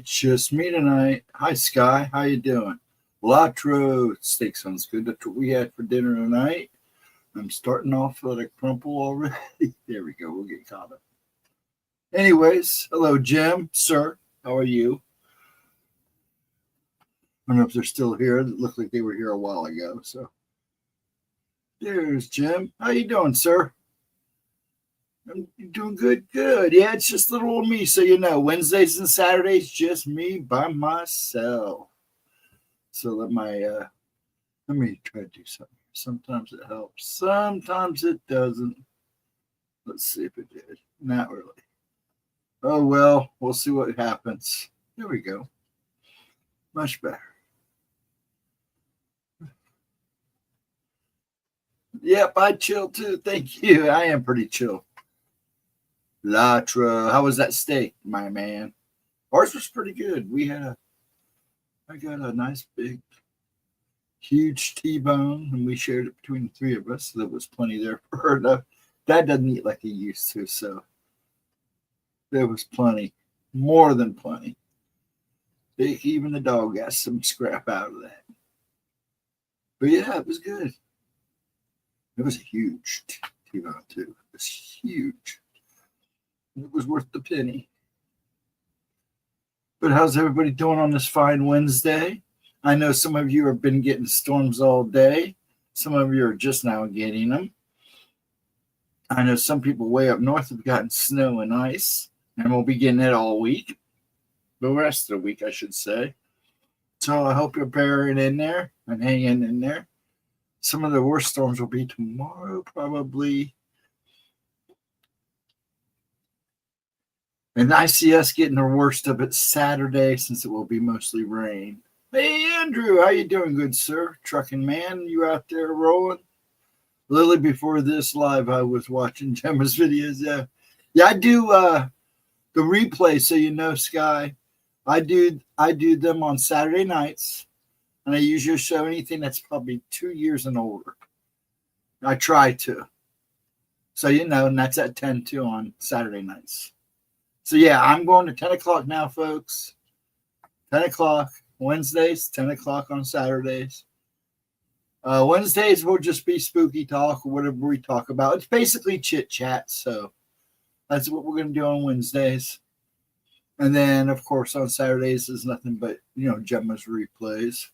It's just me tonight. Hi, Sky. How you doing? Latro steak sounds good. That's what we had for dinner tonight. I'm starting off with a crumple already. There we go. We'll get caught up. Anyways, hello, Jim, sir. How are you? I don't know if they're still here. It looked like they were here a while ago. So there's Jim. How you doing, sir? I'm doing good, good. Yeah, it's just little old me, so you know. Wednesdays and Saturdays, just me by myself. So let me try to do something. Sometimes it helps. Sometimes it doesn't. Let's see if it did. Not really. Oh, well, we'll see what happens. There we go. Much better. Yep, I chill too. Thank you. I am pretty chill. Latra, how was that steak, my man? Ours was pretty good. I got a nice big, huge T-bone, and we shared it between the three of us. So there was plenty there for her. No, Dad doesn't eat like he used to, so there was plenty, more than plenty. Even the dog got some scrap out of that. But yeah, it was good. It was a huge T-bone too. It was huge. It was worth the penny. But how's everybody doing on this fine Wednesday? I know some of you have been getting storms all day. Some of you are just now getting them. I know some people way up north have gotten snow and ice, and we'll be getting it all week. The rest of the week, I should say. So I hope you're bearing in there and hanging in there. Some of the worst storms will be tomorrow, probably. And I see us getting the worst of it Saturday, since it will be mostly rain. Hey, Andrew, how you doing, good sir? Trucking man, you out there rolling? Lily, before this live, I was watching Gemma's videos. Yeah, I do the replay, so you know, Sky. I do them on Saturday nights, and I usually show anything that's probably 2 years and older. I try to. So you know, and that's at 10 too on Saturday nights. So yeah, I'm going to 10 o'clock now, folks. 10 o'clock Wednesdays, 10 o'clock on Saturdays. Wednesdays will just be spooky talk or whatever we talk about. It's basically chit chat, so that's what we're going to do on Wednesdays. And then, of course, on Saturdays is nothing but, you know, Gemma's replays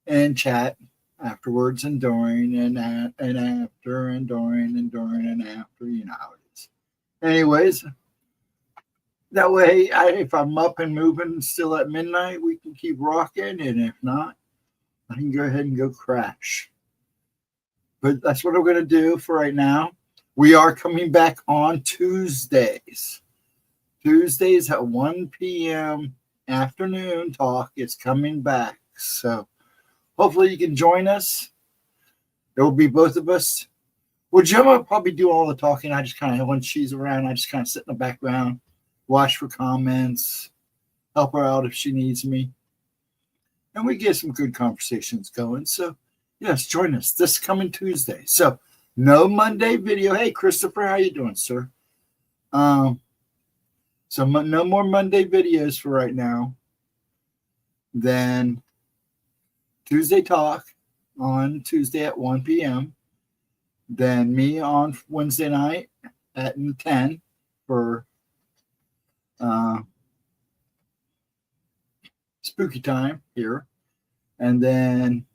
and chat afterwards and during and after and during and after. You know how it is. Anyways, that way, if I'm up and moving still at midnight, we can keep rocking. And if not, I can go ahead and go crash. But that's what we're going to do for right now. We are coming back on Tuesdays. Tuesdays at 1 p.m. afternoon talk. It's coming back. So hopefully you can join us. It will be both of us. Well, Gemma will probably do all the talking. I just kind of, when she's around, I just kind of sit in the background, watch for comments, help her out if she needs me. And we get some good conversations going. So, yes, join us this coming Tuesday. So, no Monday video. Hey, Christopher, how you doing, sir? So no more Monday videos for right now. Then Tuesday talk on Tuesday at 1 p.m. Then me on Wednesday night at 10 for spooky time here. And then,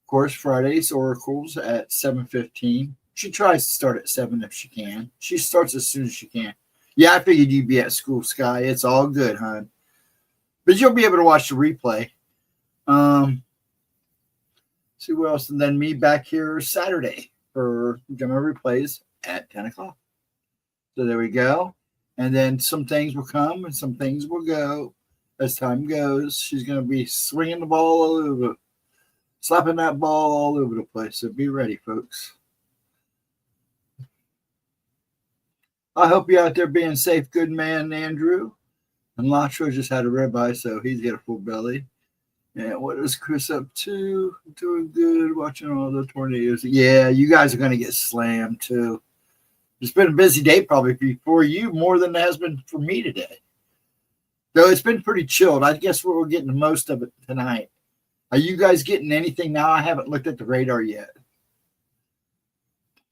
of course, Fridays oracles at 7:15. She tries to start at 7 if she can. She starts as soon as she can. Yeah, I figured you'd be at school, Sky. It's all good, hon. But you'll be able to watch the replay. See what else. And then me back here Saturday for Gemma replays at 10 o'clock. So there we go. And then some things will come and some things will go as time goes. She's going to be swinging the ball all over, slapping that ball all over the place. So be ready, folks. I hope you're out there being safe, good man, Andrew. And Latro just had a ribeye, so he's got a full belly. And what is Chris up to? Doing good, watching all the tornadoes. Yeah, you guys are going to get slammed, too. It's been a busy day probably for you, more than it has been for me today. Though it's been pretty chilled. I guess we're getting the most of it tonight. Are you guys getting anything now? I haven't looked at the radar yet.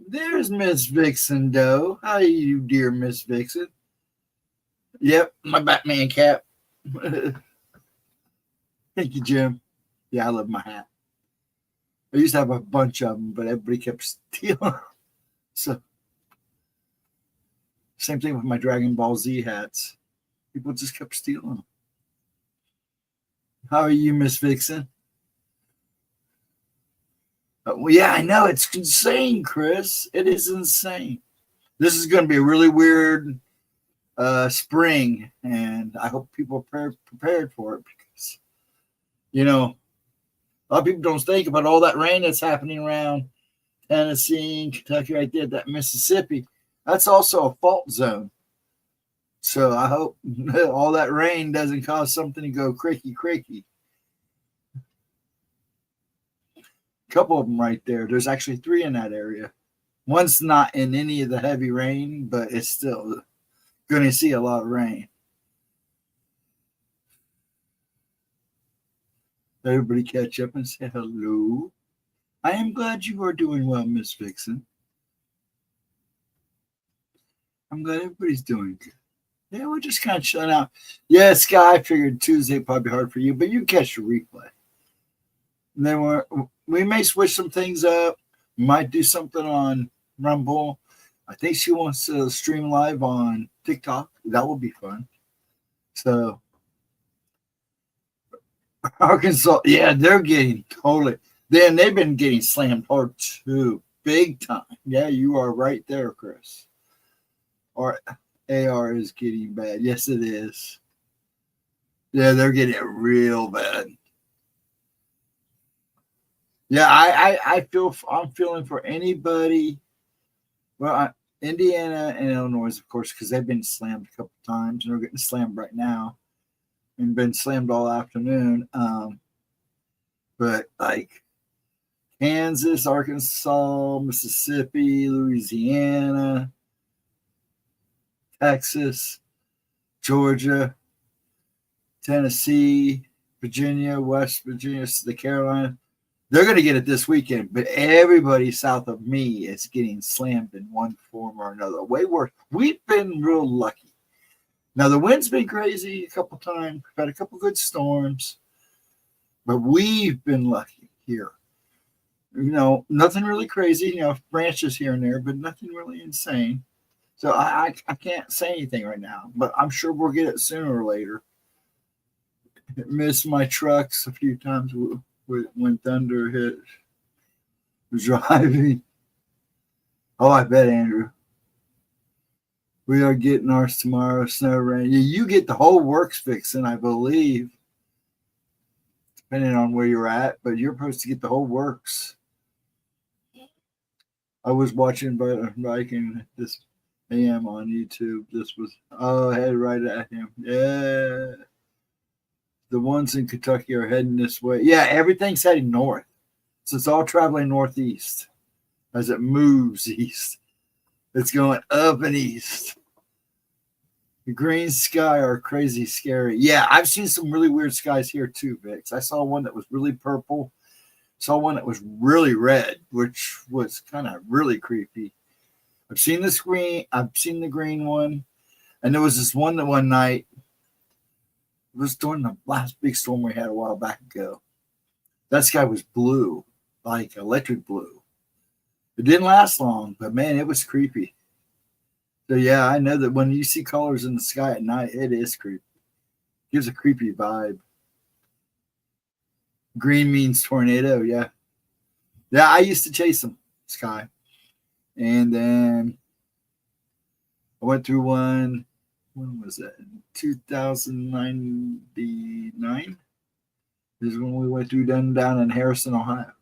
There's Miss Vixen Doe. How are you, dear Miss Vixen? Yep, my Batman cap. Thank you, Jim. Yeah, I love my hat. I used to have a bunch of them, but everybody kept stealing. So, same thing with my Dragon Ball Z hats. People just kept stealing them. How are you, Miss Vixen? Well, yeah, I know. It's insane, Chris. It is insane. This is going to be a really weird spring, and I hope people are prepared for it because, you know, a lot of people don't think about all that rain that's happening around Tennessee and Kentucky right there, that Mississippi. That's also a fault zone. So I hope all that rain doesn't cause something to go creaky. A couple of them right there. There's actually 3 in that area. One's not in any of the heavy rain, but it's still going to see a lot of rain. Everybody catch up and say hello. I am glad you are doing well, Miss Vixen. I'm glad everybody's doing good. Yeah, we're just kind of chilling out. Yeah, Sky, I figured Tuesday probably hard for you, but you catch the replay. And then we may switch some things up. We might do something on Rumble. I think she wants to stream live on TikTok. That will be fun. So, Arkansas, yeah, they're getting totally. They've been getting slammed hard too, big time. Yeah, you are right there, Chris. Or AR is getting bad. Yes, it is. Yeah, they're getting it real bad. Yeah, I'm feeling for anybody. Well, Indiana and Illinois, of course, because they've been slammed a couple times, and they're getting slammed right now, and been slammed all afternoon. But like Kansas, Arkansas, Mississippi, Louisiana, Texas, Georgia, Tennessee, Virginia, West Virginia, the Carolinas. They're going to get it this weekend, but everybody south of me is getting slammed in one form or another. Way worse. We've been real lucky. Now, the wind's been crazy a couple times. We've had a couple good storms, but we've been lucky here. You know, nothing really crazy. You know, branches here and there, but nothing really insane. So I can't say anything right now, but I'm sure we'll get it sooner or later. Missed my trucks a few times when thunder hit. Driving. Oh, I bet, Andrew. We are getting ours tomorrow. Snow, rain. You get the whole works fixing, I believe, depending on where you're at. But you're supposed to get the whole works. I was watching Viking this AM on YouTube. This was I headed right at him. Yeah. The ones in Kentucky are heading this way. Yeah, everything's heading north. So it's all traveling northeast as it moves east. It's going up and east. The green sky are crazy scary. Yeah, I've seen some really weird skies here too, Vix. I saw one that was really purple. Saw one that was really red, which was kind of really creepy. I've seen the green one. And there was this one that one night, it was during the last big storm we had a while back ago. That sky was blue, like electric blue. It didn't last long, but man, it was creepy. So yeah, I know that when you see colors in the sky at night, it is creepy. It gives a creepy vibe. Green means tornado, yeah. Yeah, I used to chase them, Sky. And then I went through one. When was that? 2099. This is when we went through down in Harrison, Ohio.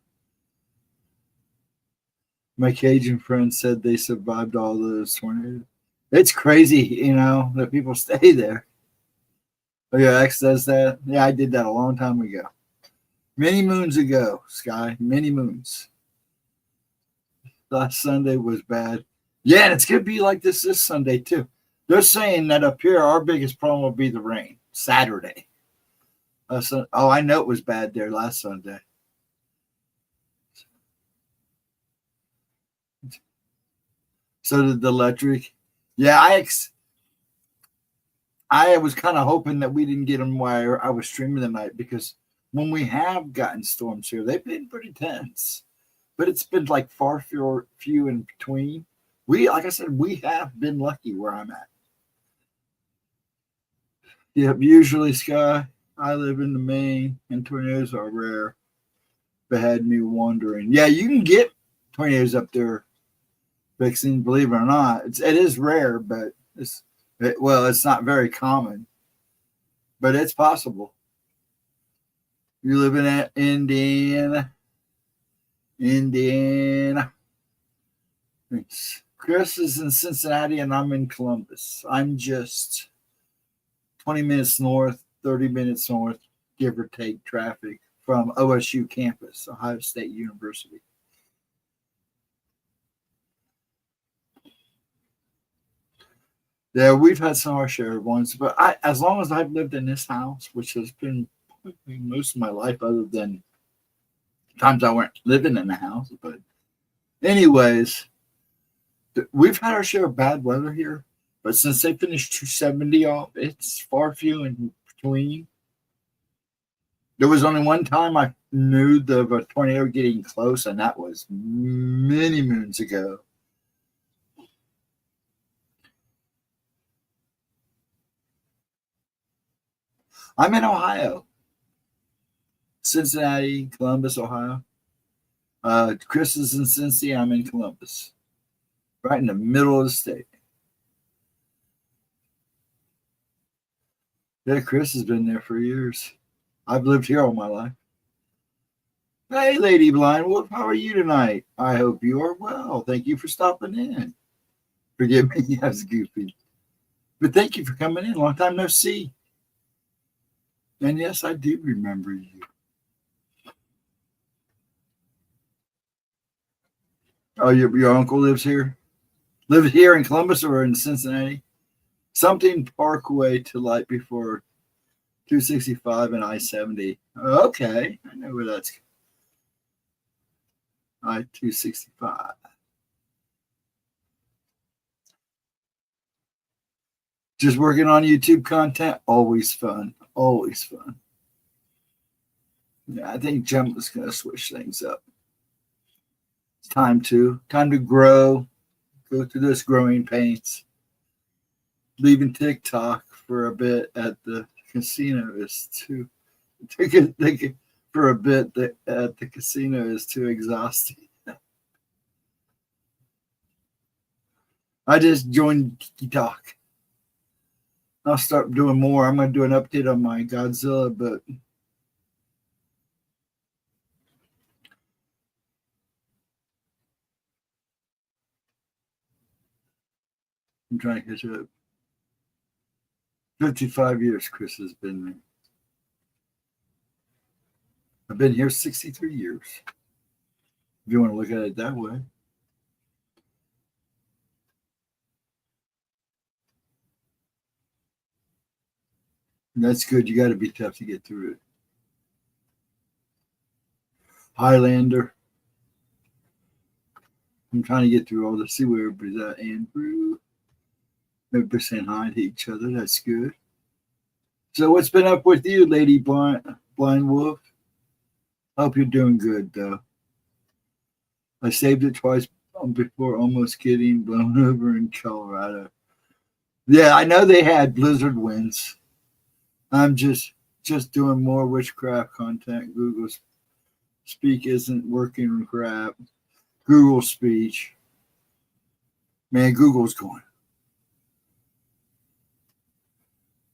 My Cajun friends said they survived all those tornadoes. It's crazy, you know, that people stay there. Oh yeah, X does that. Yeah, I did that a long time ago. Many moons ago, Sky. Many moons. Last Sunday was bad. Yeah, and it's going to be like this Sunday, too. They're saying that up here, our biggest problem will be the rain. Saturday. Oh, I know it was bad there last Sunday. So did the electric. Yeah, I was kind of hoping that we didn't get them while I was streaming tonight, because when we have gotten storms here, they've been pretty tense. But it's been like far few in between. Like I said, we have been lucky where I'm at. Yep, usually Sky. I live in the Maine, and tornadoes are rare. But had me wondering. Yeah, you can get tornadoes up there, Vixen. Believe it or not, it is rare, but it's not very common. But it's possible. You live in Indiana. Chris is in Cincinnati, and I'm in Columbus. I'm just 20 minutes north, 30 minutes north, give or take traffic, from OSU campus, Ohio State University. Yeah, we've had some of our share of ones, but as long as I've lived in this house, which has been most of my life, other than times I weren't living in the house. But anyways, we've had our share of bad weather here, but since they finished 270 off, it's far few in between. There was only one time I knew of a tornado getting close, and that was many moons ago. I'm in Ohio. Cincinnati, Columbus, Ohio. Chris is in Cincy. I'm in Columbus. Right in the middle of the state. Yeah, Chris has been there for years. I've lived here all my life. Hey, Lady Blind Wolf, how are you tonight? I hope you are well. Thank you for stopping in. Forgive me, I was goofy. But thank you for coming in. Long time no see. And yes, I do remember you. Oh, your uncle lives here? Lives here in Columbus or in Cincinnati? Something Parkway to light before 265 and I-70. Okay, I know where that's. I-265. Just working on YouTube content. Always fun. Always fun. Yeah, I think Gemma's going to switch things up. It's time to grow. Go through this growing pains. Leaving TikTok for a bit at the casino is too. For a bit at the casino is too exhausting. I just joined TikTok. I'll start doing more. I'm going to do an update on my Godzilla, but I'm trying to catch up. 55 years Chris has been there. I've been here 63 years. If you want to look at it that way. That's good. You got to be tough to get through it. Highlander. I'm trying to get through all this. See where everybody's at. Andrew. Everybody's saying hi to each other. That's good. So what's been up with you, Lady Blind Wolf? Hope you're doing good, though. I saved it twice before almost getting blown over in Colorado. Yeah, I know they had blizzard winds. I'm just doing more witchcraft content. Google Speak isn't working crap. Google Speech. Man, Google's going.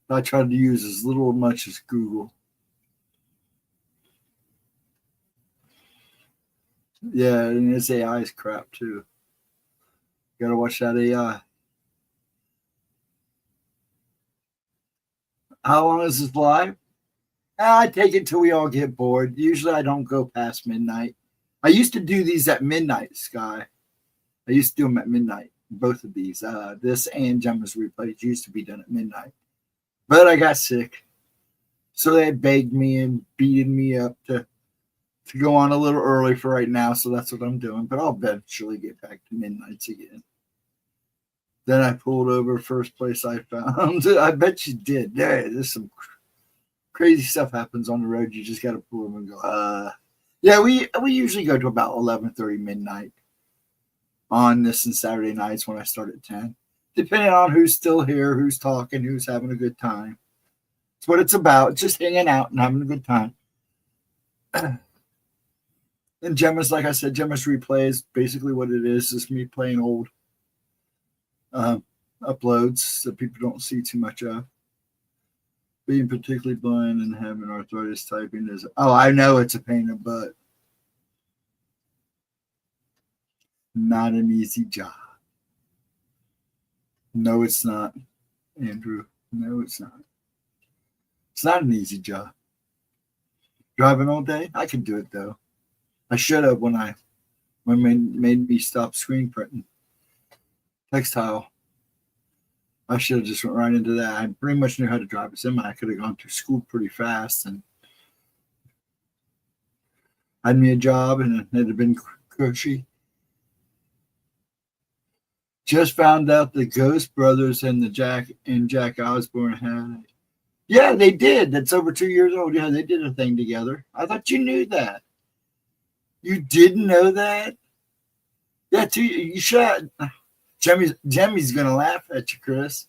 I tried to use as little or much as Google. Yeah, and this AI is crap too. Gotta watch that AI. How long is this live? I take it till we all get bored. Usually I don't go past midnight. I used to do these at midnight, Sky. I used to do them at midnight. Both of these. This and Gemma's replays used to be done at midnight. But I got sick. So they begged me and beaten me up to go on a little early for right now. So that's what I'm doing. But I'll eventually get back to midnights again. Then I pulled over first place I found. I bet you did. There's some crazy stuff happens on the road. You just got to pull them and go. Yeah, we usually go to about 11:30 midnight on this and Saturday nights when I start at 10, depending on who's still here, who's talking, who's having a good time. It's what it's about, just hanging out and having a good time. And Gemma's, like I said, Gemma's replay is basically what it is me playing old uploads that people don't see too much of. Being particularly blind and having arthritis typing is, I know it's a pain in the butt. Not an easy job. No, it's not, Andrew. No, it's not. It's not an easy job. Driving all day? I could do it, though. I should have when made me stop screen printing. Textile. I should have just went right into that. I pretty much knew how to drive a semi. I could have gone through school pretty fast and had me a job, and it'd have been cushy. Just found out the Ghost Brothers and Jack Osborne had. Yeah, they did. That's over 2 years old. Yeah, they did a thing together. I thought you knew that. You didn't know that? Yeah, you should. Jemmy's gonna laugh at you, Chris.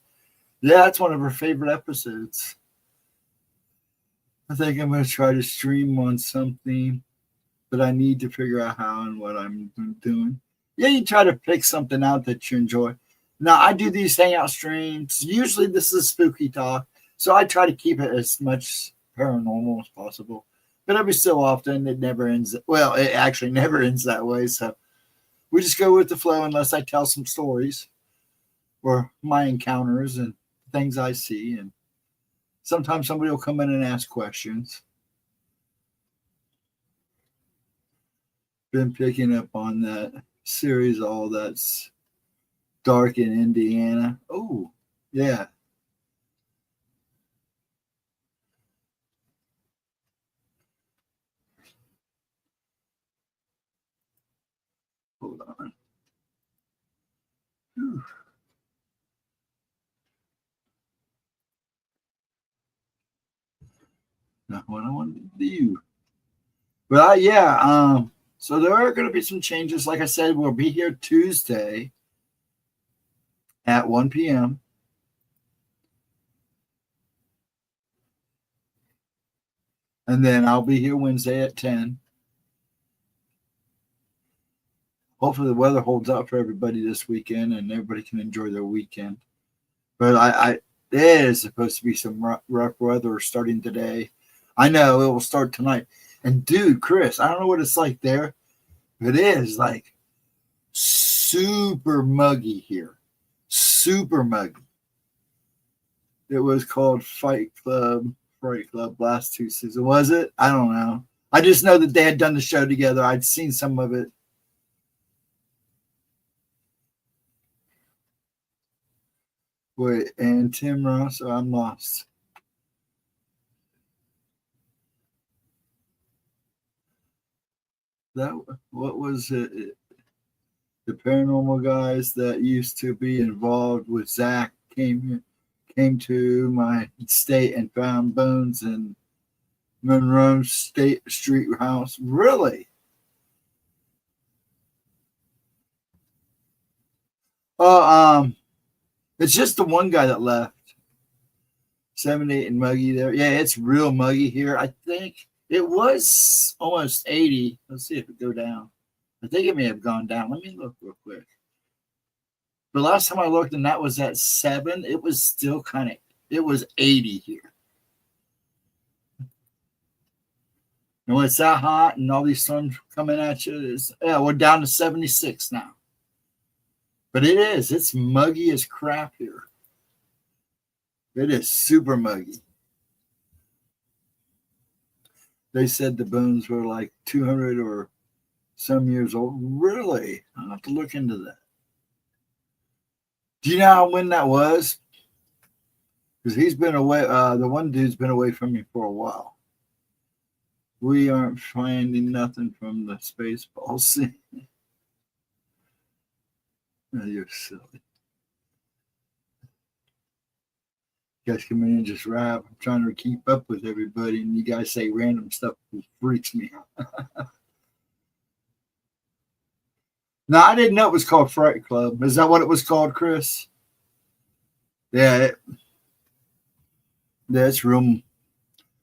Yeah, that's one of her favorite episodes. I think I'm gonna try to stream on something, but I need to figure out how and what I'm doing. Yeah, you try to pick something out that you enjoy. Now, I do these hangout streams. Usually this is spooky talk, so I try to keep it as much paranormal as possible. But every so often, it never ends. Well, it actually never ends that way. So we just go with the flow unless I tell some stories or my encounters and things I see. And sometimes somebody will come in and ask questions. Been picking up on that series, all that's dark in Indiana. Oh, yeah. Hold on. Whew. Not what I wanted to do. But so there are going to be some changes. Like I said, we'll be here Tuesday at 1 p.m. And then I'll be here Wednesday at 10. Hopefully the weather holds up for everybody this weekend and everybody can enjoy their weekend. But there is supposed to be some rough weather starting today. I know it will start tonight. And dude, Chris, I don't know what it's like there, but it is like super muggy here. Super muggy. It was called Fright Club last Tuesday. Was it? I don't know. I just know that they had done the show together. I'd seen some of it. Wait, and Tim Ross, I'm lost. What was it? The paranormal guys that used to be involved with Zach came to my state and found bones in Monroe State Street house. Really? Oh, it's just the one guy that left. 78 and muggy there. Yeah, it's real muggy here. I think it was almost 80. Let's see if it go down. I think it may have gone down. Let me look real quick. The last time I looked, and that was at 7, it was still it was 80 here. And when it's that hot and all these suns coming at you, we're down to 76 now. But it's muggy as crap here. It is super muggy. They said the bones were like 200 or some years old. Really? I'll have to look into that. Do you know when that was? Because he's been away. The one dude's been away from me for a while. We aren't finding nothing from the Spaceball scene. Oh, you're silly. You guys come in and just rap. I'm trying to keep up with everybody, and you guys say random stuff that freaks me out. No, I didn't know it was called Fright Club. Is that what it was called, Chris? Yeah. That's real.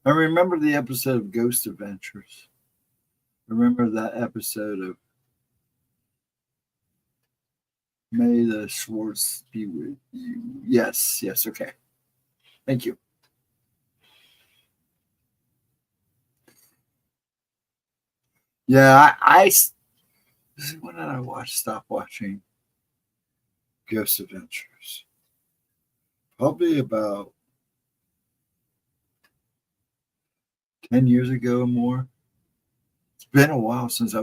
I remember the episode of Ghost Adventures. I remember that episode of May the Schwartz be with you. Yes, okay. Thank you. Yeah, when did I stop watching Ghost Adventures? Probably about 10 years ago or more. It's been a while since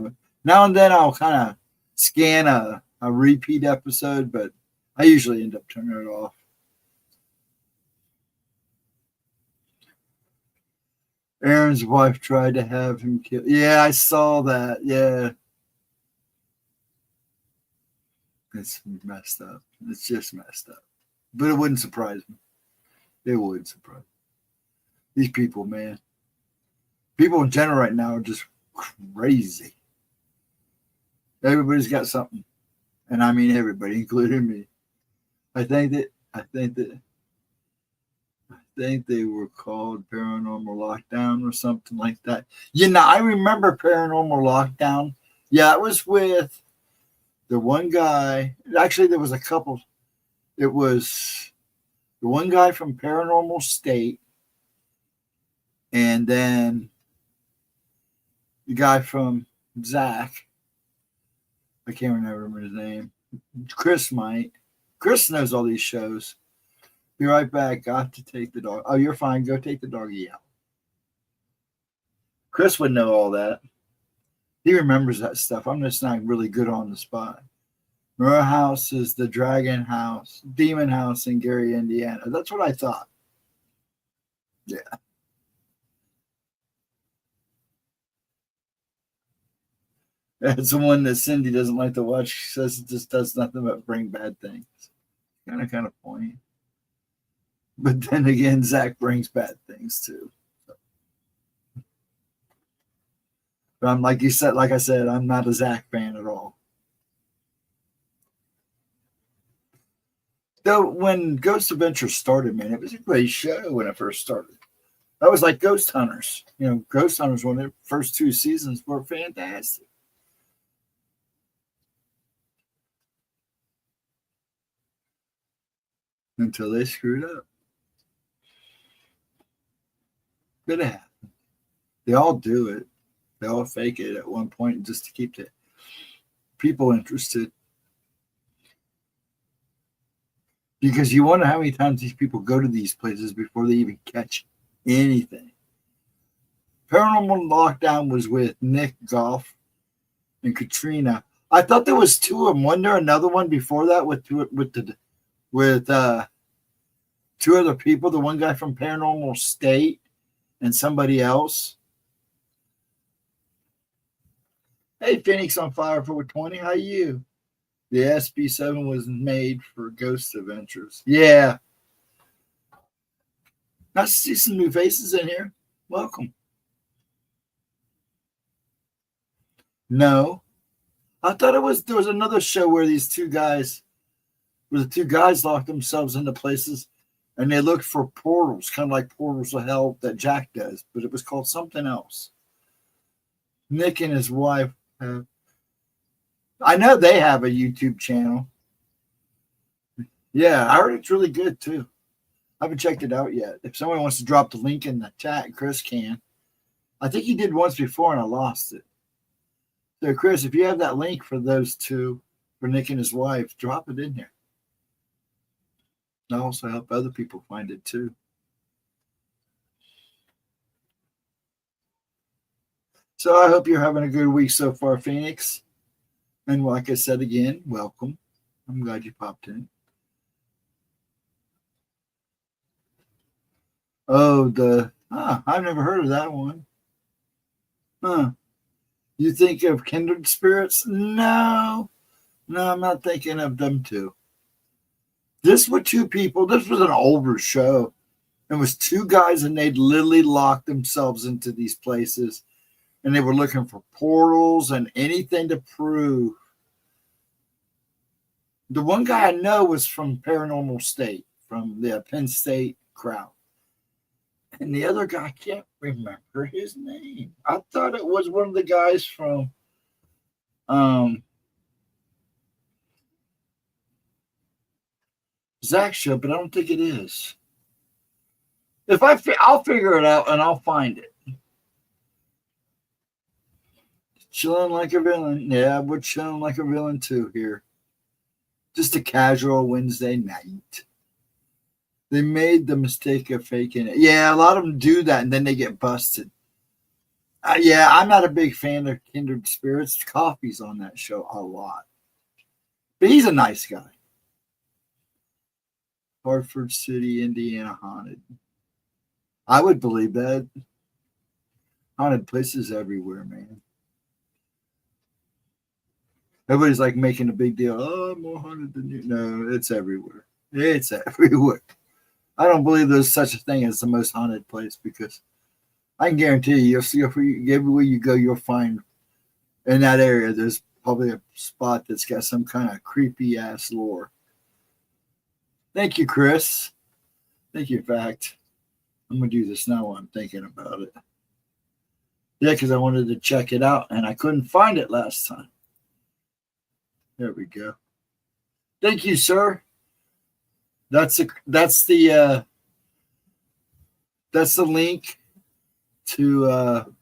now and then I'll kind of scan a repeat episode, but I usually end up turning it off. Aaron's wife tried to have him killed. Yeah, I saw that. Yeah. It's messed up. It's just messed up. But it wouldn't surprise me. It would surprise me. These people, man. People in general right now are just crazy. Everybody's got something. And I mean everybody, including me. I think they were called Paranormal Lockdown or something like that. I remember Paranormal Lockdown. Yeah, it was with the one guy. Actually, there was a couple. It was the one guy from Paranormal State, and then the guy from Zach. I can't remember his name. Chris might. Chris knows all these shows. Be right back. Got to take the dog. Oh, you're fine. Go take the doggy out. Chris would know all that. He remembers that stuff. I'm just not really good on the spot. Mirror House is the Dragon House, Demon House in Gary, Indiana. That's what I thought. Yeah. It's the one that Cindy doesn't like to watch. She says it just does nothing but bring bad things. Kind of point. But then again, Zach brings bad things too. So. But I'm like I said, I'm not a Zach fan at all. Though when Ghost Adventure started, man, it was a great show when it first started. That was like Ghost Hunters. Ghost Hunters, when the first 2 seasons were fantastic. Until they screwed up. Could have happened. They all do it. They all fake it at one point just to keep the people interested. Because you wonder how many times these people go to these places before they even catch anything. Paranormal Lockdown was with Nick Goff and Katrina. I thought there was 2 of them. Wasn't there another one before that with 2 other people? The one guy from Paranormal State and somebody else. Hey, Phoenix on Fire 420. How you? The SB7 was made for Ghost Adventures. Yeah. Nice to see some new faces in here. Welcome. No. I thought there was another show where the 2 guys locked themselves into places and they looked for portals, kind of like Portals of Hell that Jack does, but it was called something else. Nick and his wife have. I know they have a YouTube channel. Yeah, I heard it's really good too. I haven't checked it out yet. If someone wants to drop the link in the chat, Chris can. I think he did once before and I lost it. So, Chris, if you have that link for those 2, for Nick and his wife, drop it in here. I'll also help other people find it too. So I hope you're having a good week so far, Phoenix. And like I said again, welcome. I'm glad you popped in. Oh, I've never heard of that one. Huh. You think of kindred spirits? No. No, I'm not thinking of them too. This was two people. This was an older show. It was two guys, and they'd literally locked themselves into these places, and they were looking for portals and anything to prove. The one guy I know was from Paranormal State, from the Penn State crowd. And the other guy, I can't remember his name. I thought it was one of the guys from Zach's show, but I don't think it is. I'll figure it out and I'll find it. Chilling like a villain. Yeah, we're chilling like a villain too here. Just a casual Wednesday night. They made the mistake of faking it. Yeah, a lot of them do that and then they get busted. Yeah, I'm not a big fan of Kindred Spirits. Coffee's on that show a lot. But he's a nice guy. Hartford City, Indiana haunted. I would believe that. Haunted places everywhere, man. Everybody's like making a big deal. Oh, more haunted than you. No, it's everywhere. It's everywhere. I don't believe there's such a thing as the most haunted place because I can guarantee you'll see everywhere you go, you'll find in that area there's probably a spot that's got some kind of creepy ass lore. Thank you, Chris. Thank you. In fact, I'm gonna do this now while I'm thinking about it. Yeah, because I wanted to check it out and I couldn't find it last time. There we go. Thank you, sir. That's the link to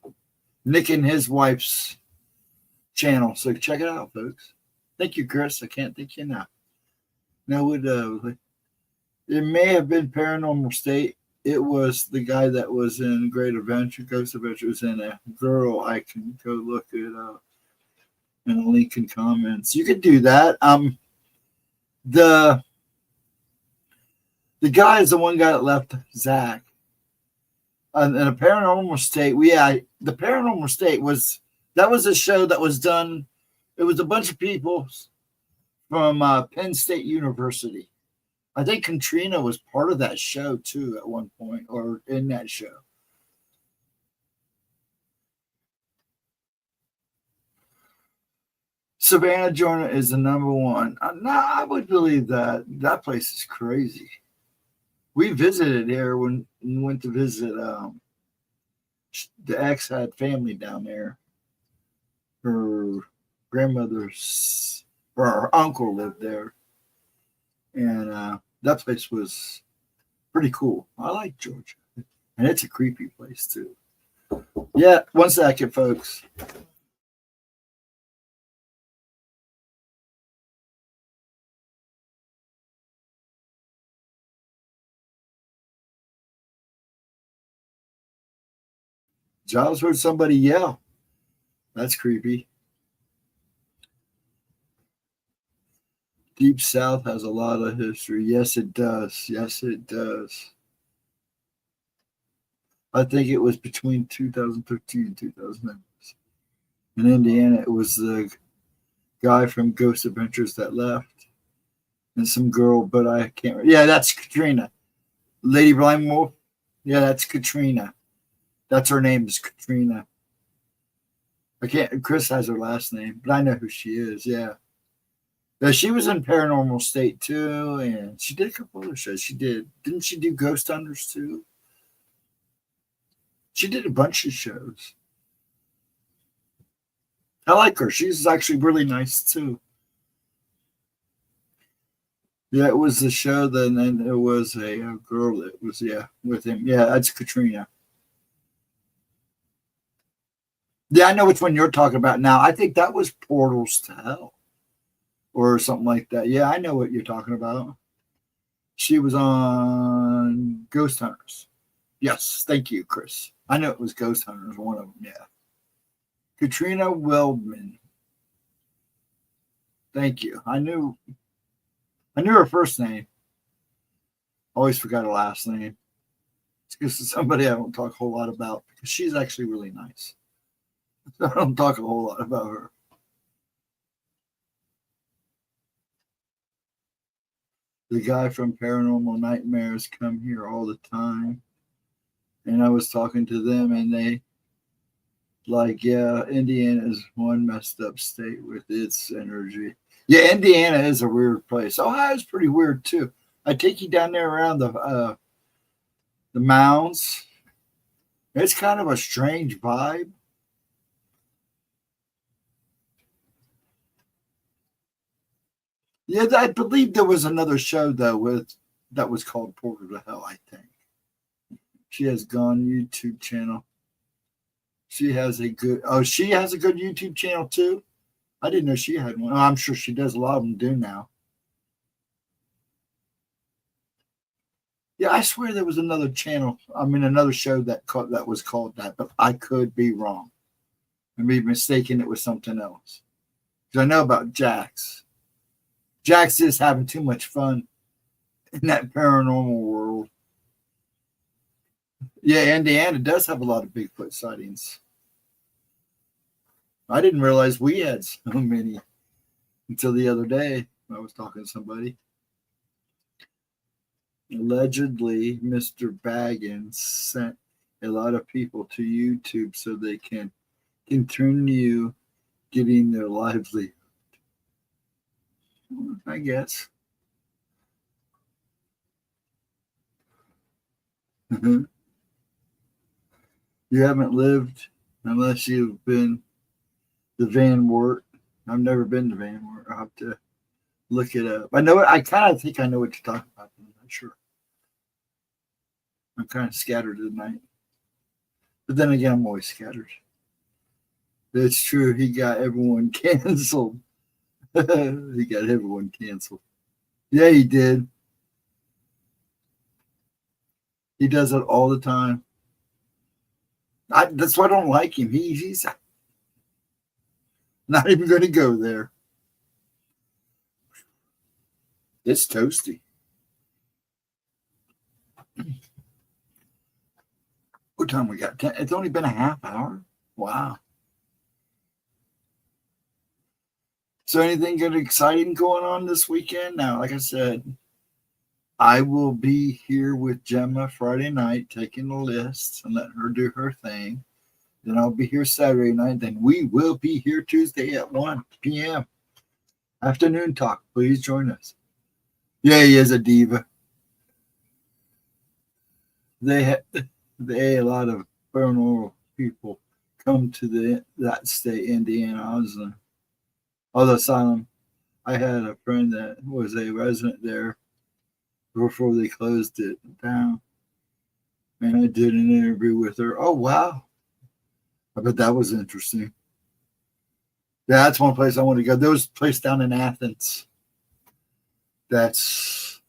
Nick and his wife's channel. So check it out, folks. Thank you, Chris. I can't thank you enough. Now, it may have been Paranormal State. It was the guy that was in Great Adventure. Ghost Adventure was in a girl. I can go look it up. And a link in comments. You could do that. The guy is the one guy that left Zach. And a Paranormal State. The Paranormal State was a show that was done. It was a bunch of people from Penn State University. I think Katrina was part of that show too at one point, or in that show. Savannah, Georgia is the number one. I would believe that. That place is crazy. We visited here when we went to visit. The ex had family down there. Her grandmother's or her uncle lived there, and that place was pretty cool. I like Georgia, and it's a creepy place too. Yeah, one second, folks. Giles heard somebody yell. That's creepy. Deep South has a lot of history. Yes, it does. Yes, it does. I think it was between 2013 and 2009. In Indiana, it was the guy from Ghost Adventures that left, and some girl, but I can't. Yeah, that's Katrina. Lady Blind Wolf. Yeah, that's Katrina. That's her name is Katrina. I can't. Chris has her last name, but I know who she is. Yeah. Yeah, she was in Paranormal State too, and she did a couple other shows. Didn't she do Ghost Hunters too? She did a bunch of shows. I like her. She's actually really nice too. Yeah, it was the show. Then there was a girl that was with him. Yeah, that's Katrina. Yeah, I know which one you're talking about now. I think that was Portals to Hell or something like that. Yeah, I know what you're talking about. She was on Ghost Hunters. Yes, thank you, Chris. I know it was Ghost Hunters, one of them. Yeah. Katrina Weldman. Thank you. I knew her first name. Always forgot her last name. It's because somebody I don't talk a whole lot about because she's actually really nice. I don't talk a whole lot about her. The guy from Paranormal Nightmares come here all the time. And I was talking to them and they like, yeah, Indiana is one messed up state with its energy. Yeah, Indiana is a weird place. Ohio's pretty weird too. I take you down there around the mounds. It's kind of a strange vibe. Yeah, I believe there was another show though that was called Portal to Hell, I think. She has gone YouTube channel. She has a good YouTube channel too. I didn't know she had one. Oh, I'm sure she does. A lot of them do now. Yeah, I swear there was another channel. Another show that was called that, but I could be wrong. I may be mistaken. It was something else. Because I know about Jax. Jax is having too much fun in that paranormal world. Yeah, Indiana does have a lot of Bigfoot sightings. I didn't realize we had so many until the other day. I was talking to somebody. Allegedly, Mr. Baggins sent a lot of people to YouTube so they can continue getting their livelihood. I guess. You haven't lived unless you've been the Van Wert. I've never been to Van Wert. I'll have to look it up. I know it. I kind of think I know what you're talking about. I'm not sure. I'm kind of scattered tonight. But then again, I'm always scattered. It's true. He got everyone canceled. He got everyone canceled. Yeah, he did. He does it all the time. That's why I don't like him. He's not even going to go there. It's toasty. What time we got? It's only been a half hour. Wow. So anything good, exciting going on this weekend? Now, like I said, I will be here with Gemma Friday night, taking the lists and letting her do her thing. Then I'll be here Saturday night. Then we will be here Tuesday at 1 p.m. Afternoon talk. Please join us. Yeah, he is a diva. A lot of paranormal people come to that state, Indiana. The asylum. I had a friend that was a resident there before they closed it down. And I did an interview with her. Oh, wow. I bet that was interesting. Yeah, that's one place I want to go. There was a place down in Athens that's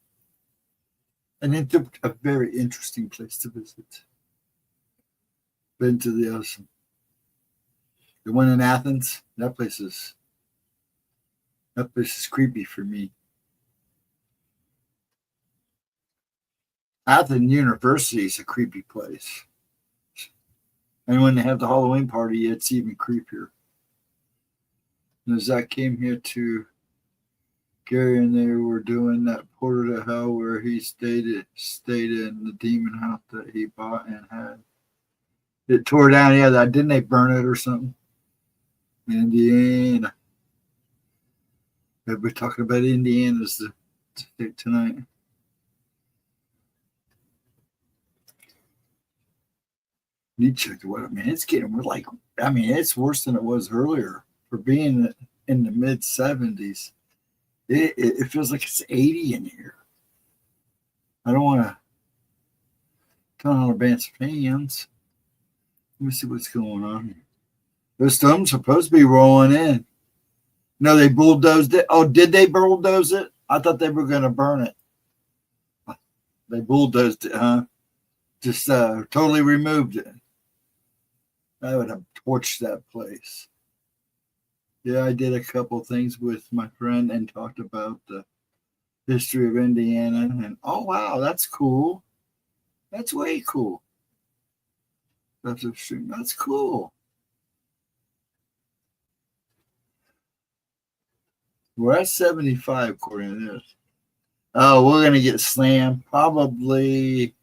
a very interesting place to visit. Been to the one in Athens. That place is creepy for me. Athens University is a creepy place. And when they have the Halloween party, it's even creepier. And as I came here to Gary and they were doing that Portal to Hell where he stayed in the demon house that he bought and had it tore down. Yeah, didn't they burn it or something? Indiana. We're talking about Indiana's tonight. Need to check the weather. Man, it's getting it's worse than it was earlier for being in the mid 70s. It feels like it's 80 in here. I don't want to turn on advanced fans. Let me see what's going on here. Those storms supposed to be rolling in. No, they bulldozed it. Oh, did they bulldoze it? I thought they were going to burn it. They bulldozed it, huh? Just totally removed it. I would have torched that place. Yeah, I did a couple things with my friend and talked about the history of Indiana. And oh, wow, that's cool. That's way cool. That's interesting. That's cool. We're at 75 according to this. Oh, we're gonna get slammed probably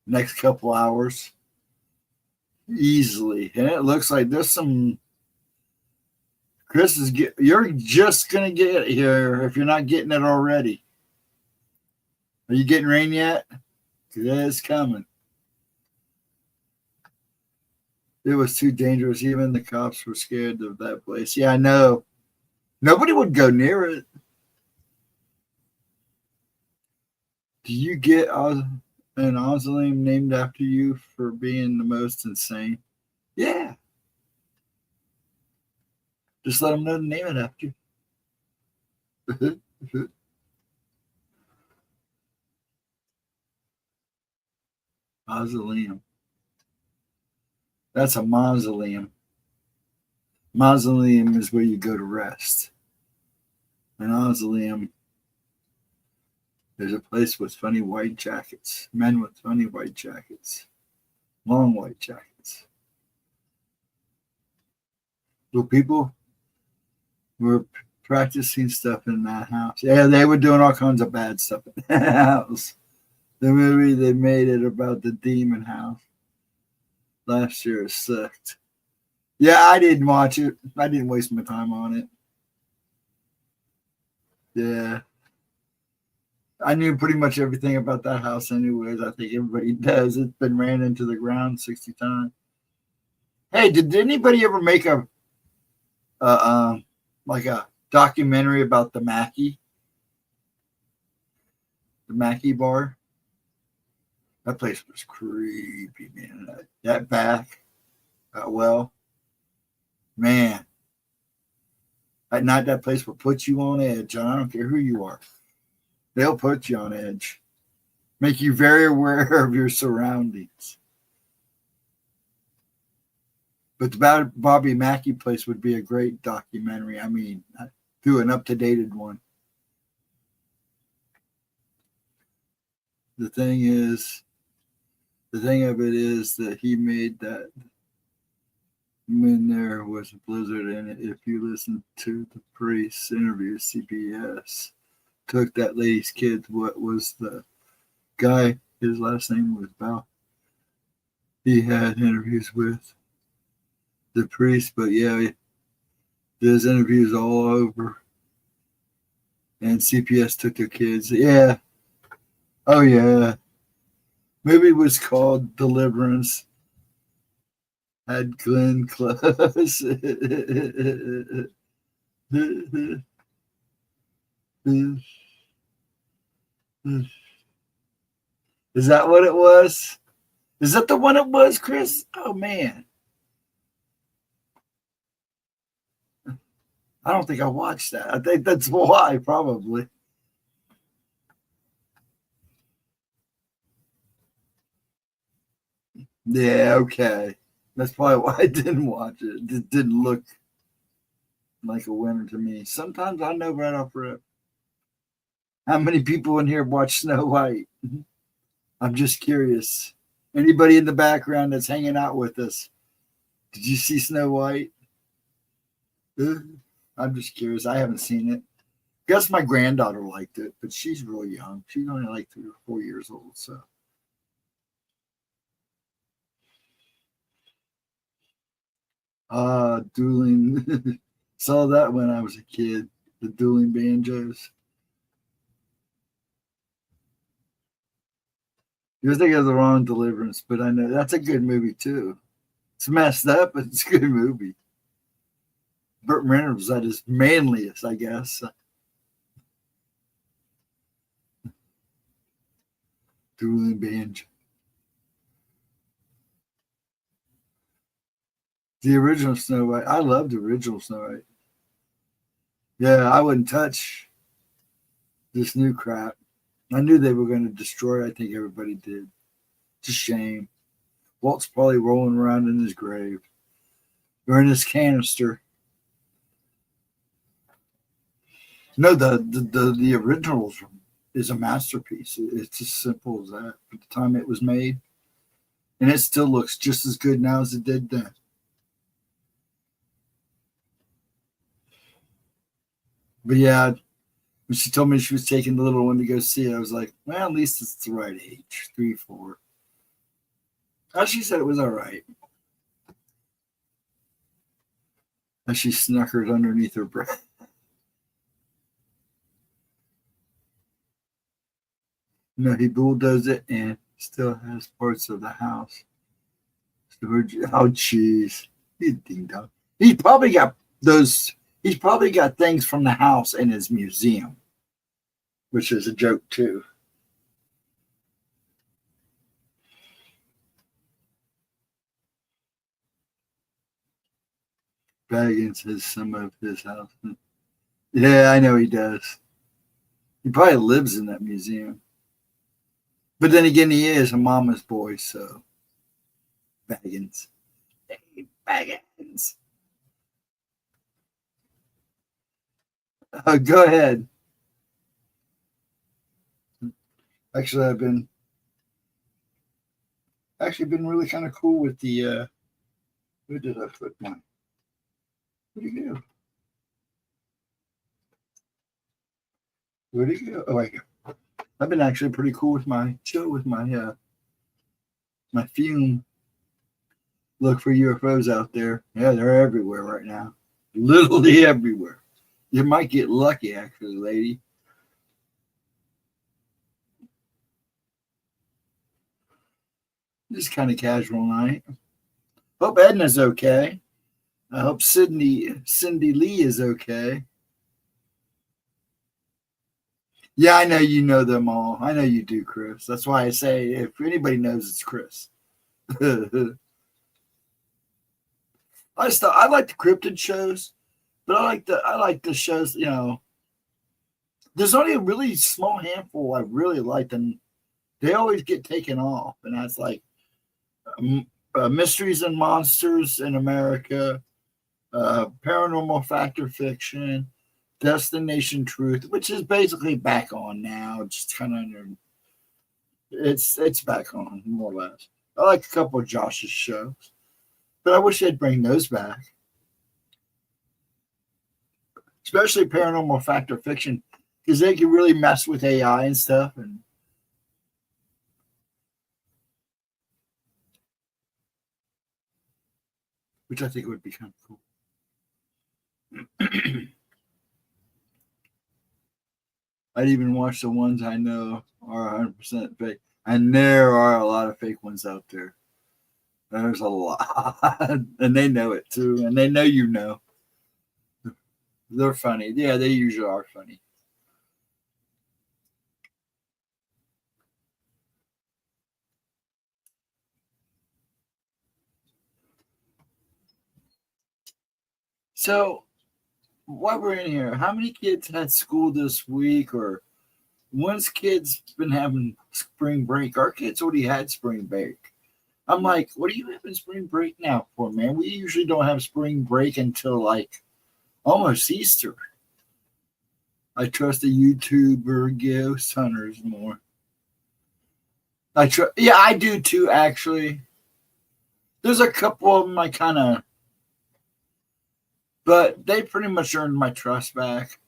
next couple hours. Easily. And it looks like there's some Chris is you're just gonna get it here if you're not getting it already. Are you getting rain yet? It's coming. It was too dangerous. Even the cops were scared of that place. Yeah, I know. Nobody would go near it. Do you get an mausoleum named after you for being the most insane? Yeah. Just let them know to name it after you. Mausoleum. That's a mausoleum. Mausoleum is where you go to rest. An mausoleum is a place with funny white jackets. Men with funny white jackets. Long white jackets. So people were practicing stuff in that house. Yeah, they were doing all kinds of bad stuff in that house. The movie they made it about the demon house last year sucked. Yeah, I didn't watch it. I didn't waste my time on it. Yeah. I knew pretty much everything about that house anyways. I think everybody does. It's been ran into the ground 60 times. Hey, did anybody ever make a like a documentary about the Mackey? The Mackey bar? That place was creepy, man. That back, that well, man. At night, that place will put you on edge. I don't care who you are. They'll put you on edge. Make you very aware of your surroundings. But the Bobby Mackey place would be a great documentary. I mean, do an up-to-date one. The thing of it is that he made that when there was a blizzard in it. If you listen to the priest's interview, CBS took that lady's kids. What was the guy? His last name was Bell. He had interviews with the priest, but yeah, there's interviews all over. And CPS took their kids. Yeah. Oh yeah. Movie was called Deliverance. Had Glenn Close. Is that what it was? Is that the one it was, Chris? Oh man. I don't think I watched that. I think that's why, probably. Yeah, okay. That's probably why I didn't watch it. It didn't look like a winner to me. Sometimes I know right off rip. How many people in here watch Snow White? I'm just curious. Anybody in the background that's hanging out with us? Did you see Snow White? I'm just curious. I haven't seen it. Guess my granddaughter liked it, but she's really young. She's only like 3 or 4 years old. So, dueling. Saw that when I was a kid. The dueling banjos. You're thinking of the wrong Deliverance, but I know that's a good movie too. It's messed up, but it's a good movie. Burt Reynolds at his manliest, I guess. Dueling banjo. The original Snow White. I love the original Snow White. Yeah, I wouldn't touch this new crap. I knew they were going to destroy it. I think everybody did. It's a shame. Walt's probably rolling around in his grave or in his canister. No, the originals is a masterpiece. It's as simple as that. At the time it was made, and it still looks just as good now as it did then. But yeah, when she told me she was taking the little one to go see it, I was like, well, at least it's the right age, 3, 4. She said it was all right. And she snuckered underneath her breath. No, he bulldozed it and still has parts of the house. Oh, jeez. Ding dong. He probably got those. He's probably got things from the house in his museum, which is a joke too. Baggins has some of his house. Yeah, I know he does. He probably lives in that museum. But then again, he is a mama's boy, so Baggins. Hey, Baggins. Go ahead. Actually, I've been really kind of cool with the where did I put mine? Where'd he go? Where'd he go? Oh, I go. I've been actually pretty cool with my my fume. Look for UFOs out there. Yeah, they're everywhere right now. Literally everywhere. You might get lucky, actually, lady. Just kind of casual night. Hope Edna's okay. I hope Cindy Lee is okay. Yeah, I know you know them all. I know you do, Chris. That's why I say if anybody knows, it's Chris. I like the cryptid shows, but I like the shows. You know, there's only a really small handful I really like, and they always get taken off. And that's like Mysteries and Monsters in America, Paranormal Factor Fiction, Destination Truth, which is basically back on now. Just kind of under, it's back on more or less. I like a couple of Josh's shows, but I wish they'd bring those back, especially Paranormal Factor Fiction, because they can really mess with AI and stuff, and which I think would be kind of cool. I'd even watch the ones I know are 100% fake. And there are a lot of fake ones out there. There's a lot. And they know it too. And they know you know. They're funny. Yeah, they usually are funny. So, while we're in here, how many kids had school this week? Or when's kids been having spring break? Our kids already had spring break. I'm like, what are you having spring break now for, man? We usually don't have spring break until like almost Easter. I trust the YouTuber ghost hunters more. Yeah, I do too, actually. There's a couple of them I kind of, but they pretty much earned my trust back.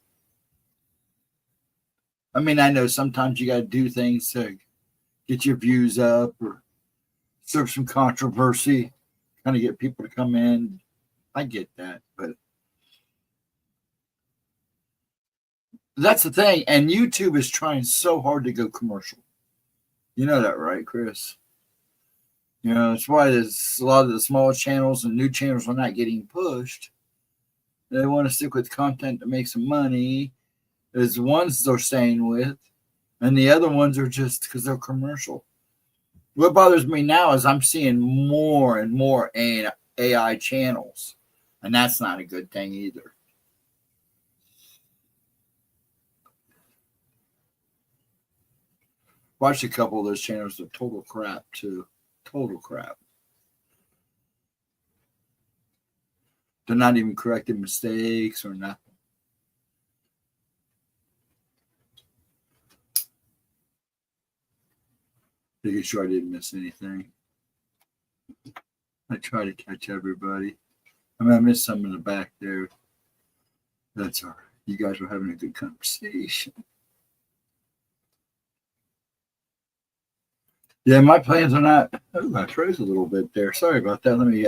I mean, I know sometimes you got to do things to get your views up or serve some controversy, kind of get people to come in. I get that, but that's the thing. And YouTube is trying so hard to go commercial. You know that, right, Chris? You know, that's why there's a lot of the small channels and new channels are not getting pushed. They want to stick with content to make some money. There's the ones they're staying with, and the other ones are just because they're commercial. What bothers me now is I'm seeing more and more AI channels, and that's not a good thing either. Watched a couple of those channels. They're total crap, too. Total crap. They're not even correcting mistakes or nothing. Making sure I didn't miss anything. I try to catch everybody. I mean, I missed some in the back there. That's all right. You guys were having a good conversation. Yeah, my plans are not. Oh, I froze a little bit there. Sorry about that. Let me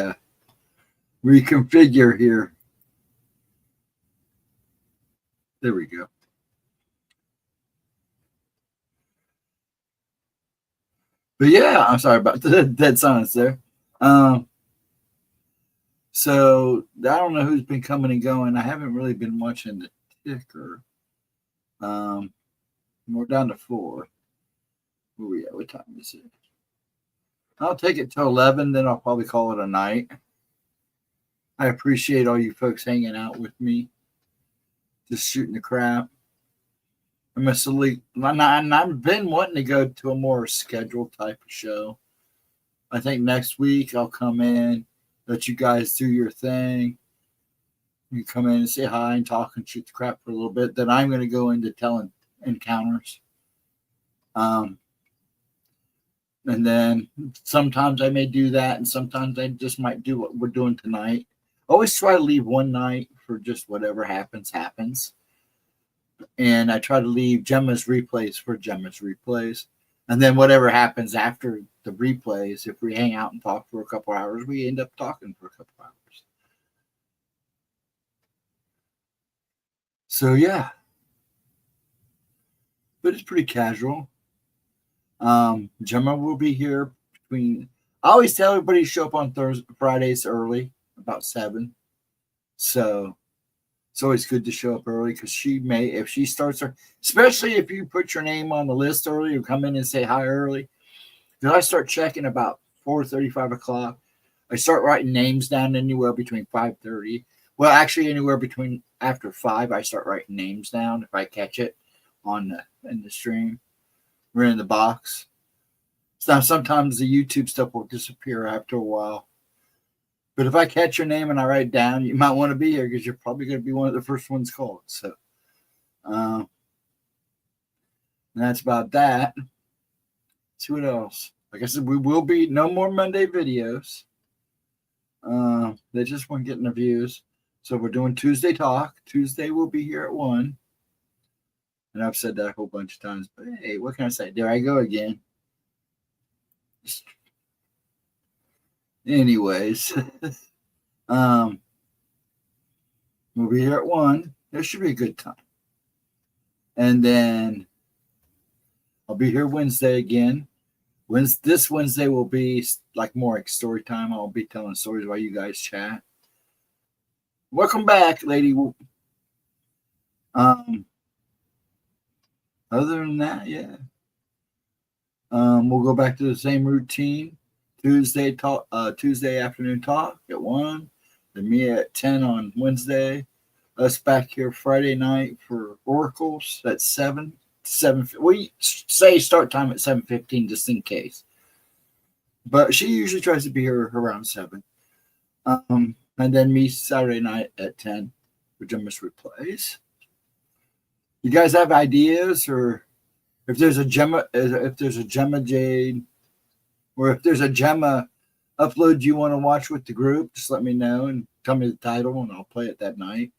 reconfigure here. There we go. But yeah, I'm sorry about the dead silence there. So I don't know who's been coming and going. I haven't really been watching the ticker. We're down to 4. Where we at? What time is it? I'll take it till 11, then I'll probably call it a night. I appreciate all you folks hanging out with me, just shooting the crap. I'm sleep, and I've been wanting to go to a more scheduled type of show. I think next week I'll come in, let you guys do your thing. You come in and say hi and talk and shoot the crap for a little bit. Then I'm going to go into telling encounters. And then sometimes I may do that, and sometimes I just might do what we're doing tonight. Always try to leave one night for just whatever happens. And I try to leave Gemma's replays for Gemma's replays. And then whatever happens after the replays, if we hang out and talk for a couple hours, we end up talking for a couple hours. So, yeah. But it's pretty casual. Gemma will be here between. I always tell everybody to show up on Fridays early, about 7. So it's always good to show up early because she may, if she starts her, especially if you put your name on the list early or come in and say hi early. Because I start checking about 4:30, 5 o'clock. I start writing names down anywhere between 5:30. Well, actually, anywhere between after 5, I start writing names down if I catch it in the stream. We're in the box. So sometimes the YouTube stuff will disappear after a while. But if I catch your name and I write it down, you might want to be here because you're probably going to be one of the first ones called. So that's about that. Let's see what else. Like I said, we will be no more Monday videos. They just weren't getting the views. So we're doing Tuesday talk. Tuesday will be here at 1. And I've said that a whole bunch of times. But hey, what can I say? There I go again. Anyways, we'll be here at 1. There should be a good time. And then I'll be here Wednesday again. This Wednesday will be like more like story time. I'll be telling stories while you guys chat. Welcome back, Lady. Other than that, yeah. We'll go back to the same routine. Tuesday afternoon talk at 1. Then me at 10 on Wednesday. Us back here Friday night for oracles at 7. We say start time at 7:15 just in case. But she usually tries to be here around 7. And then me Saturday night at 10 for Gemma's replays. You guys have ideas, or if there's a Gemma Jade, or if there's a Gemma upload you want to watch with the group, just let me know and tell me the title, and I'll play it that night.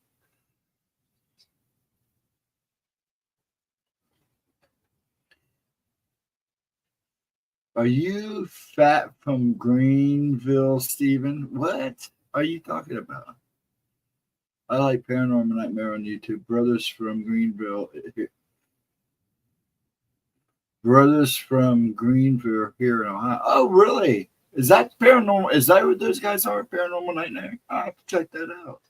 Are you fat from Greenville, Stephen? What are you talking about? I like Paranormal Nightmare on YouTube. Brothers from Greenville. Brothers from Greenville here in Ohio. Oh, really? Is that paranormal? Is that what those guys are? Paranormal Nightmare? I'll have to check that out.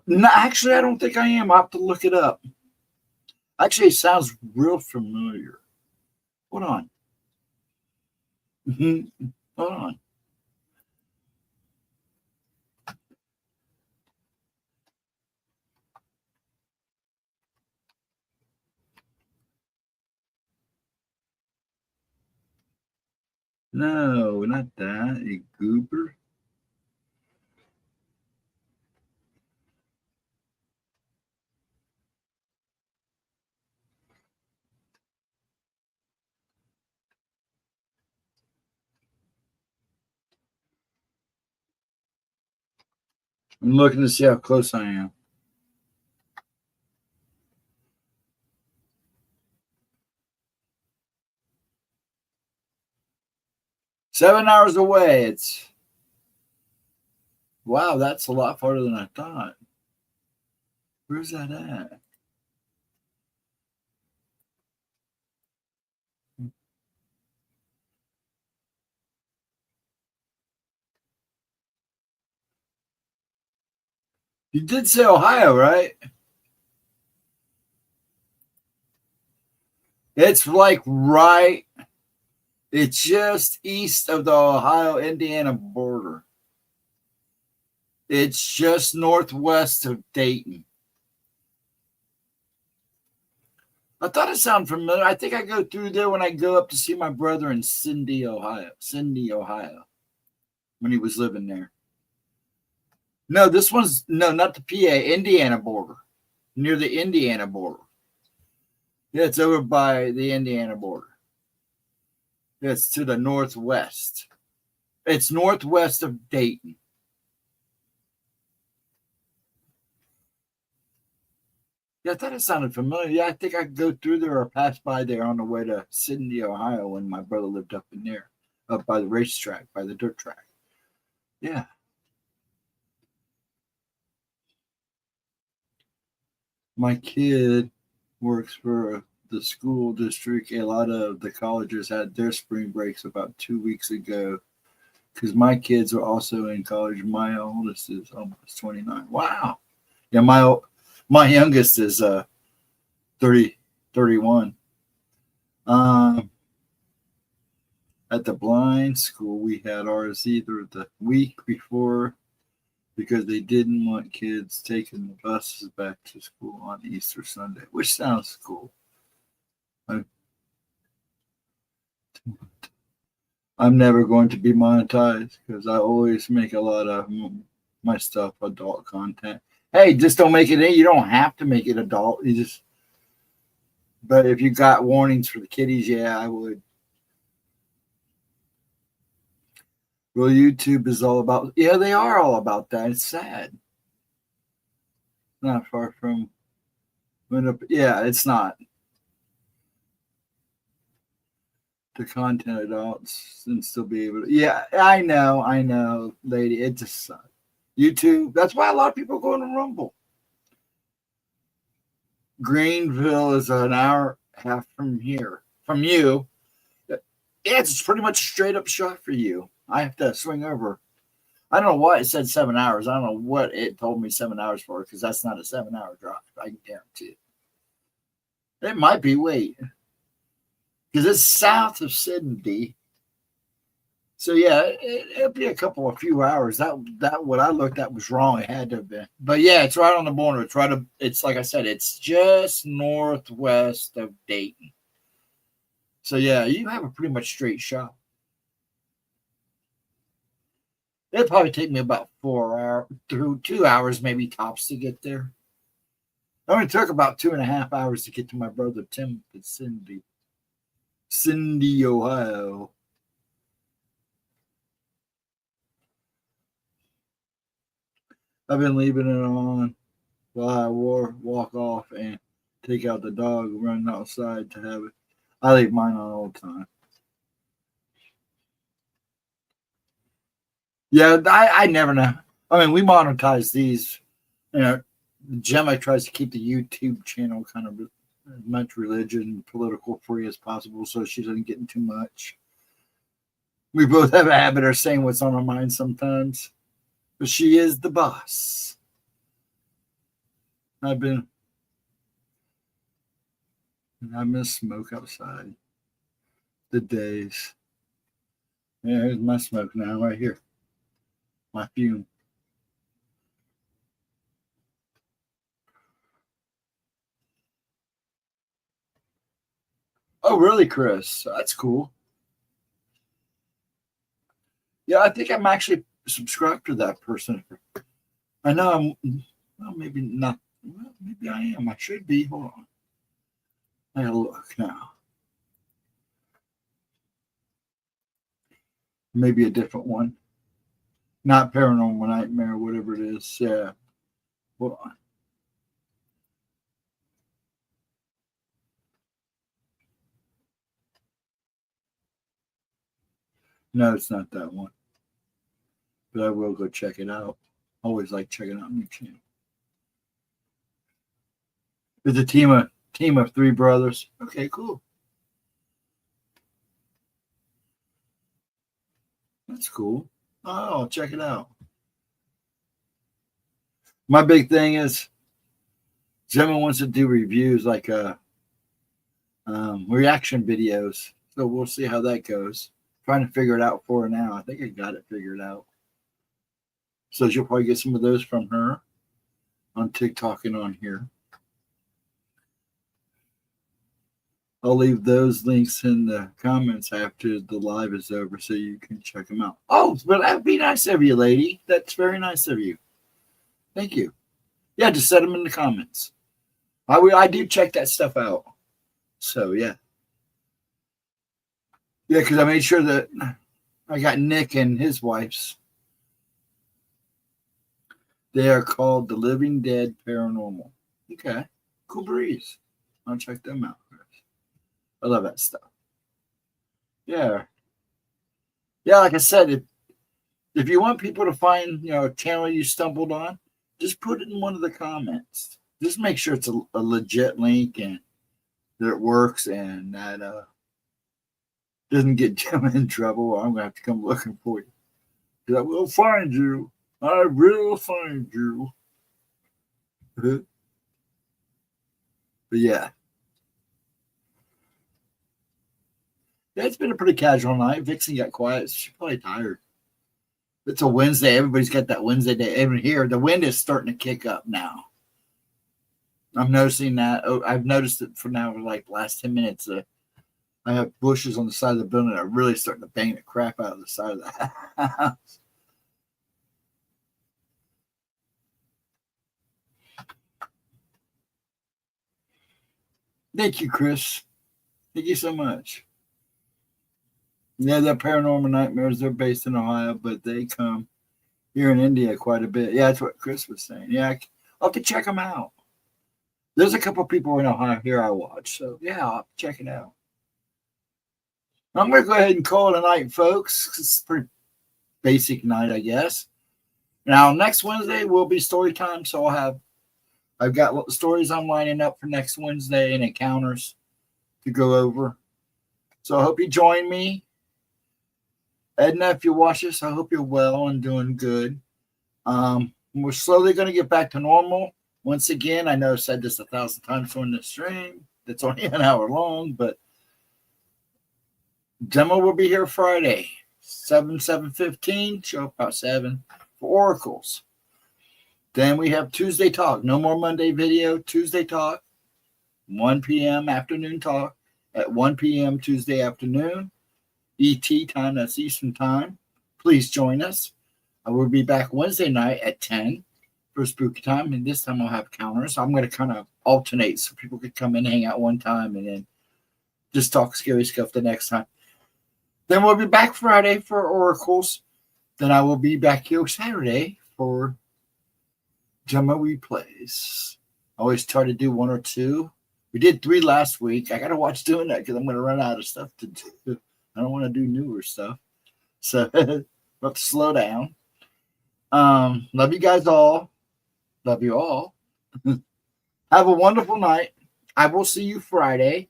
No, actually, I don't think I am. I'll have to look it up. Actually, it sounds real familiar. Hold on. Hold on. No, not that. A goober. I'm looking to see how close I am. Seven hours away. It's wow, that's a lot farther than I thought. Where's that at? You did say Ohio, right? It's like right. It's just east of the Ohio-Indiana border. It's just northwest of Dayton. I thought it sounded familiar. I think I go through there when I go up to see my brother in Cindy, Ohio, when he was living there. No, this one's not the PA, Indiana border, near the Indiana border. Yeah, it's over by the Indiana border. It's to the northwest. It's northwest of Dayton. Yeah, I thought it sounded familiar. Yeah, I think I could go through there or pass by there on the way to Sydney, Ohio, when my brother lived up in there, up by the racetrack, by the dirt track. Yeah. My kid works for the school district. A lot of the colleges had their spring breaks about 2 weeks ago because my kids are also in college. My oldest is almost 29. Wow. Yeah, my youngest is 30, 31. At the blind school, we had ours either the week before because they didn't want kids taking the buses back to school on Easter Sunday, which sounds cool. I'm never going to be monetized because I always make a lot of my stuff adult content. Hey, just don't make it. You don't have to make it adult. You just. But if you got warnings for the kiddies, yeah, I would. Well, YouTube is all about. Yeah, they are all about that. It's sad. Not far from. Yeah, it's not. The content adults and still be able to. Yeah, I know, lady. It just sucks. YouTube. That's why a lot of people go to Rumble. Greenville is an hour and a half from here. From you. Yeah, it's pretty much a straight up shot for you. I have to swing over. I don't know why it said 7 hours. I don't know what it told me 7 hours for because that's not a 7 hour drive. I can guarantee it. It might be. Wait. Because it's south of Sydney. So yeah, it'll be a few hours. That what I looked at was wrong. It had to have been, but yeah, it's right on the border. It's like I said, it's just northwest of Dayton. So yeah, you have a pretty much straight shot. It'd probably take me about 4 hours through 2 hours, maybe tops to get there. It only took about 2.5 hours to get to my brother Tim in Cindy, Ohio. I've been leaving it on while I walk off and take out the dog, run outside to have it. I leave mine on all the time. Yeah, I never know. I mean, we monetize these. You know, Gemma tries to keep the YouTube channel kind of as much religion, political free as possible, so she doesn't get too much. We both have a habit of saying what's on our mind sometimes, but she is the boss. I've been smoke outside. The days. Yeah, here's my smoke now, right here. My fume. Oh, really, Chris? That's cool. Yeah, I think I'm actually subscribed to that person. I know I'm. Well, maybe not. Well, maybe I am. I should be. Hold on. I gotta look now. Maybe a different one. Not Paranormal Nightmare, whatever it is. Yeah. Hold on. No, it's not that one. But I will go check it out. Always like checking out new channel. It's a team of three brothers. Okay, cool. That's cool. Oh, check it out. My big thing is Gemma wants to do reviews like reaction videos. So we'll see how that goes. Trying to figure it out for her now. I think I got it figured out. So you'll probably get some of those from her on TikTok and on here. I'll leave those links in the comments after the live is over so you can check them out. Oh, but that'd be nice of you, lady. That's very nice of you. Thank you. Yeah, just set them in the comments. I do check that stuff out. So, yeah. Yeah, because I made sure that I got Nick and his wife's. They are called The Living Dead Paranormal. Okay. Cool breeze. I'll check them out. I love that stuff. Yeah. Yeah, like I said, if you want people to find, a channel you stumbled on, just put it in one of the comments. Just make sure it's a legit link and that it works and that doesn't get Gemma in trouble. Or I'm going to have to come looking for you. Because I will find you. I will find you. But yeah. Yeah, it's been a pretty casual night. Vixen got quiet. She's probably tired. It's a Wednesday. Everybody's got that Wednesday day. Even here, the wind is starting to kick up now. I'm noticing that. Oh, I've noticed it for now, like the last 10 minutes. I have bushes on the side of the building that are really starting to bang the crap out of the side of the house. Thank you, Chris. Thank you so much. Yeah, the Paranormal Nightmares, they're based in Ohio, but they come here in India quite a bit. Yeah, that's what Chris was saying. Yeah, I'll have to check them out. There's a couple people in Ohio here I watch, so yeah, I'll check it out. I'm going to go ahead and call it a night, folks. It's a pretty basic night, I guess. Now, next Wednesday will be story time, so I've got stories I'm lining up for next Wednesday and encounters to go over. So I hope you join me. Edna, if you watch this, I hope you're well and doing good. We're slowly going to get back to normal. Once again, I know I've said this 1,000 times on this stream. It's only an hour long, but Gemma will be here Friday, 7:15. Show up about 7 for oracles. Then we have Tuesday talk. No more Monday video. Tuesday talk, 1 p.m. afternoon talk at 1 p.m. Tuesday afternoon. ET time, that's Eastern time. Please join us. I will be back Wednesday night at 10 for spooky time, and this time I'll have counters. I'm going to kind of alternate so people could come in, hang out one time, and then just talk scary stuff the next time. Then we'll be back Friday for oracles. Then I will be back here Saturday for Gemma replays. I always try to do 1 or 2. We did 3 last week. I got to watch doing that because I'm going to run out of stuff to do. I don't want to do newer stuff. So we'll have to slow down. Love you guys all. Love you all. Have a wonderful night. I will see you Friday.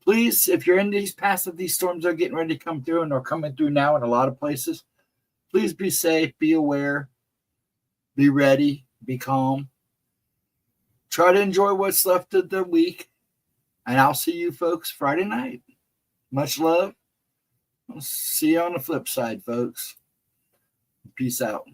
Please, if you're in these paths of these storms that are getting ready to come through and are coming through now in a lot of places, please be safe, be aware, be ready, be calm. Try to enjoy what's left of the week. And I'll see you folks Friday night. Much love. I'll see you on the flip side, folks. Peace out.